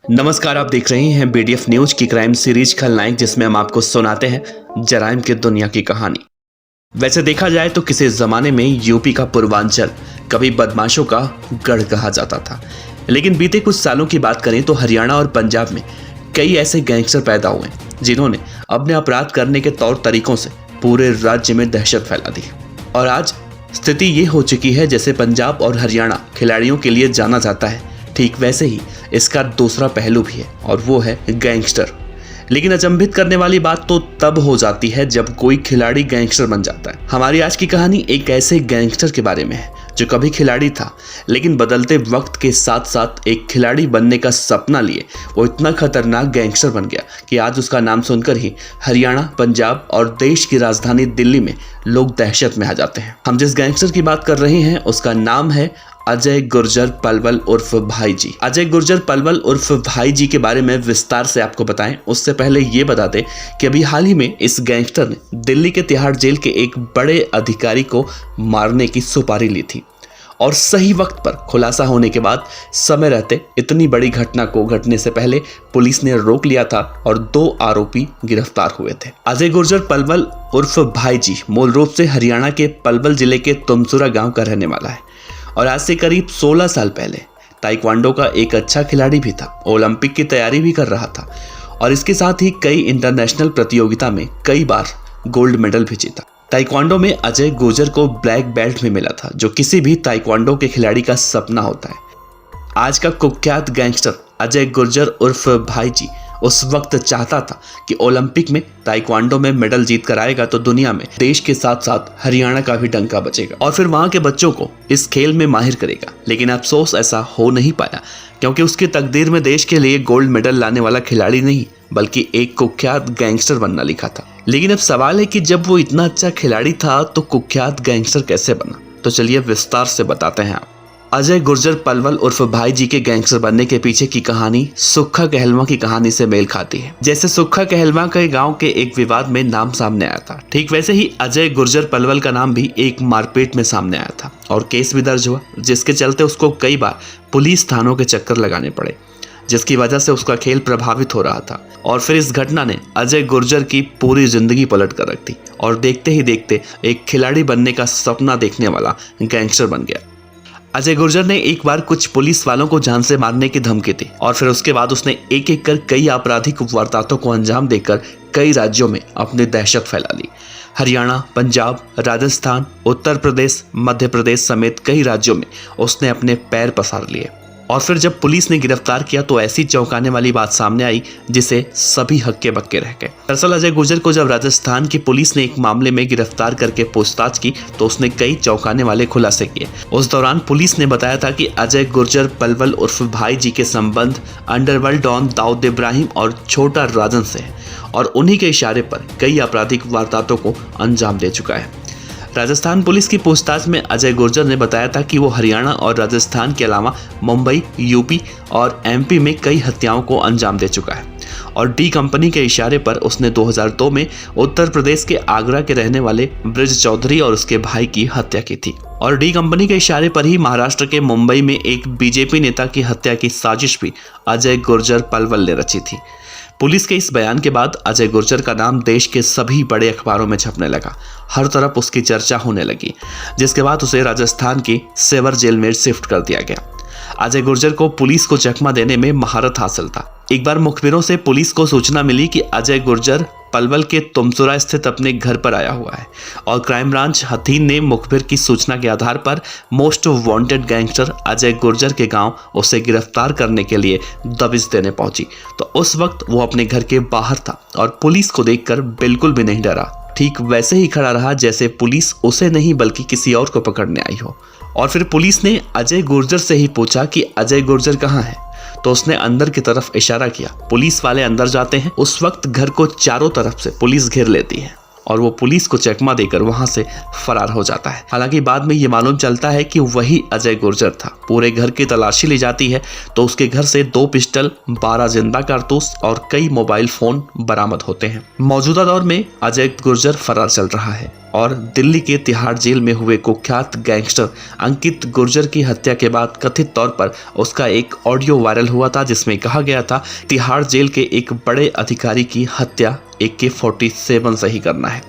नमस्कार, आप देख रहे हैं बीडीएफ न्यूज की क्राइम सीरीज खलनायक, जिसमें हम आपको सुनाते हैं जराइम की दुनिया की कहानी। वैसे देखा जाए तो किसी जमाने में यूपी का पूर्वांचल कभी बदमाशों का गढ़ कहा जाता था, लेकिन बीते कुछ सालों की बात करें तो हरियाणा और पंजाब में कई ऐसे गैंगस्टर पैदा हुए जिन्होंने अपने अपराध करने के तौर तरीकों से पूरे राज्य में दहशत फैला दी। और आज स्थिति ये हो चुकी है जैसे पंजाब और हरियाणा खिलाड़ियों के लिए जाना जाता है, ठीक वैसे ही इसका दूसरा पहलू भी है और वो है गैंगस्टर। लेकिन अचंभित करने वाली बात तो तब हो जाती है जब कोई खिलाड़ी गैंगस्टर बन जाता है। हमारी आज की कहानी एक ऐसे गैंगस्टर के बारे में है जो कभी खिलाड़ी था, लेकिन बदलते वक्त के साथ साथ एक खिलाड़ी बनने का सपना लिए वो इतना खतरनाक गैंगस्टर बन गया कि आज उसका नाम सुनकर ही हरियाणा, पंजाब और देश की राजधानी दिल्ली में लोग दहशत में आ जाते हैं। हम जिस गैंगस्टर की बात कर रहे हैं उसका नाम है अजय गुर्जर पलवल उर्फ भाई जी। अजय गुर्जर पलवल उर्फ भाई जी के बारे में विस्तार से आपको बताएं, उससे पहले ये बता दें कि अभी हाल ही में इस गैंगस्टर ने दिल्ली के तिहाड़ जेल के एक बड़े अधिकारी को मारने की सुपारी ली थी और सही वक्त पर खुलासा होने के बाद समय रहते इतनी बड़ी घटना को घटने से पहले पुलिस ने रोक लिया था और 2 आरोपी गिरफ्तार हुए थे। अजय गुर्जर पलवल उर्फ भाई जी मूल रूप से हरियाणा के पलवल जिले के तुमसुरा गांव का रहने वाला है और आज से करीब 16 साल पहले ताइक्वांडो का एक अच्छा खिलाड़ी भी था। ओलंपिक की तैयारी भी कर रहा था और इसके साथ ही कई इंटरनेशनल प्रतियोगिता में कई बार गोल्ड मेडल भी जीता। ताइक्वांडो में अजय गुर्जर को ब्लैक बेल्ट में मिला था, जो किसी भी ताइक्वांडो के खिलाड़ी का सपना होता है। आज का कुख्यात गैंगस्टर अजय गुर्जर उर्फ भाई जी उस वक्त चाहता था कि ओलंपिक में ताइक्वांडो में मेडल जीत कर आएगा तो दुनिया में देश के साथ साथ हरियाणा का भी डंका बजेगा और फिर वहां के बच्चों को इस खेल में माहिर करेगा। लेकिन अफसोस ऐसा हो नहीं पाया, क्योंकि उसकी तकदीर में देश के लिए गोल्ड मेडल लाने वाला खिलाड़ी नहीं बल्कि एक कुख्यात गैंगस्टर बनना लिखा था। लेकिन अब सवाल है कि जब वो इतना अच्छा खिलाड़ी था तो कुख्यात गैंगस्टर कैसे बना? तो चलिए विस्तार से बताते हैं। अजय गुर्जर पलवल उर्फ भाई जी के गैंगस्टर बनने के पीछे की कहानी सुक्खा कहलवा की कहानी से मेल खाती है। जैसे सुक्खा कहलवा के गांव के एक विवाद में नाम सामने आया था, ठीक वैसे ही अजय गुर्जर पलवल का नाम भी एक मारपीट में सामने आया था और केस भी दर्ज हुआ, जिसके चलते उसको कई बार पुलिस थानों के चक्कर लगाने पड़े, जिसकी वजह से उसका खेल प्रभावित हो रहा था। और फिर इस घटना ने अजय गुर्जर की पूरी जिंदगी पलट कर रख दी और देखते ही देखते एक खिलाड़ी बनने का सपना देखने वाला गैंगस्टर बन गया। अजय गुर्जर ने एक बार कुछ पुलिस वालों को जान से मारने की धमकी दी और फिर उसके बाद उसने एक एक कर कई आपराधिक वारदातों को अंजाम देकर कई राज्यों में अपनी दहशत फैला ली। हरियाणा, पंजाब, राजस्थान, उत्तर प्रदेश, मध्य प्रदेश समेत कई राज्यों में उसने अपने पैर पसार लिए। और फिर जब पुलिस ने गिरफ्तार किया तो ऐसी चौंकाने वाली बात सामने आई जिसे सभी हक्के बक्के रह गए। दरअसल अजय गुर्जर को जब राजस्थान की पुलिस ने एक मामले में गिरफ्तार करके पूछताछ की तो उसने कई चौंकाने वाले खुलासे किए। उस दौरान पुलिस ने बताया था कि अजय गुर्जर पलवल उर्फ भाई जी के संबंध अंडरवर्ल्ड डॉन दाऊद इब्राहिम और छोटा राजन से है और उन्हीं के इशारे पर कई आपराधिक वारदातों को अंजाम दे चुका है। राजस्थान पुलिस की पूछताछ में अजय गुर्जर ने बताया था कि वो हरियाणा और राजस्थान के अलावा मुंबई, यूपी और एमपी में कई हत्याओं को अंजाम दे चुका है और डी कंपनी के इशारे पर उसने 2002 में उत्तर प्रदेश के आगरा के रहने वाले ब्रिज चौधरी और उसके भाई की हत्या की थी। और डी कंपनी के इशारे पर ही महाराष्ट्र के मुंबई में एक बीजेपी नेता की हत्या की साजिश भी अजय गुर्जर पलवल ने रची थी। पुलिस के इस बयान के बाद अजय गुर्जर का नाम देश के सभी बड़े अखबारों में छपने लगा, हर तरफ उसकी चर्चा होने लगी, जिसके बाद उसे राजस्थान की सेवर जेल में शिफ्ट कर दिया गया। अजय गुर्जर को पुलिस को चकमा देने में महारत हासिल था। एक बार मुखबिरों से पुलिस को सूचना मिली कि अजय गुर्जर पलवल के तुमसुरा स्थित अपने घर पर आया हुआ है और क्राइम ब्रांच हथीन ने मुखबिर की सूचना के आधार पर most wanted gangster Ajay Gurjar के गांव उसे गिरफ्तार करने के लिए दबिश देने पहुंची। तो उस वक्त वो अपने घर के बाहर था और पुलिस को देखकर बिल्कुल भी नहीं डरा, ठीक वैसे ही खड़ा रहा जैसे पुलिस उसे नहीं बल्कि किसी और को पकड़ने आई हो। और फिर पुलिस ने अजय गुर्जर से ही पूछा कि अजय गुर्जर कहाँ है, तो उसने अंदर की तरफ इशारा किया। पुलिस वाले अंदर जाते हैं। उस वक्त घर को चारों तरफ से पुलिस घेर लेती है और वो पुलिस को चकमा देकर वहां से फरार हो जाता है। हालांकि बाद में ये मालूम चलता है कि वही अजय गुर्जर था। पूरे घर की तलाशी ली जाती है तो उसके घर से 2 पिस्टल, 12 जिंदा कारतूस और कई मोबाइल फोन बरामद होते हैं। मौजूदा दौर में अजय गुर्जर फरार चल रहा है और दिल्ली के तिहाड़ जेल में हुए कुख्यात गैंगस्टर अंकित गुर्जर की हत्या के बाद कथित तौर पर उसका एक ऑडियो वायरल हुआ था, जिसमें कहा गया था तिहाड़ जेल के एक बड़े अधिकारी की हत्या AK-47 से ही करना है।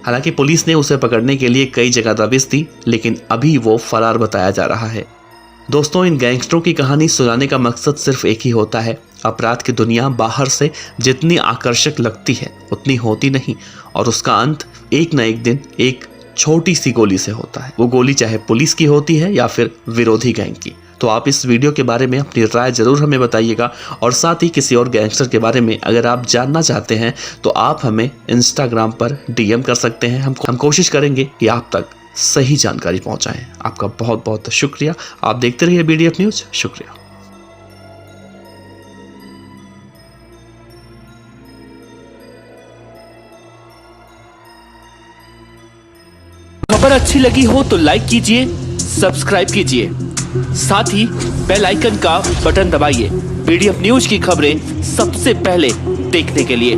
हालांकि पुलिस ने उसे पकड़ने के लिए कई जगह दबिश दी, लेकिन अभी वो फरार बताया जा रहा है। दोस्तों, इन गैंगस्टरों की कहानी सुनाने का मकसद सिर्फ एक ही होता है। अपराध की दुनिया बाहर से जितनी आकर्षक लगती है उतनी होती नहीं, और उसका अंत एक न एक दिन एक छोटी सी गोली से होता है। वो गोली चाहे पुलिस की होती है या फिर विरोधी गैंग की। तो आप इस वीडियो के बारे में अपनी राय जरूर हमें बताइएगा, और साथ ही किसी और गैंगस्टर के बारे में अगर आप जानना चाहते हैं तो आप हमें इंस्टाग्राम पर DM कर सकते हैं। हम कोशिश करेंगे कि आप तक सही जानकारी पहुंचाएं। आपका बहुत बहुत शुक्रिया। आप देखते रहिए BDF न्यूज। शुक्रिया। खबर अच्छी लगी हो तो लाइक कीजिए, सब्सक्राइब कीजिए, साथ ही बेल आइकन का बटन दबाइए BDF न्यूज की खबरें सबसे पहले देखने के लिए।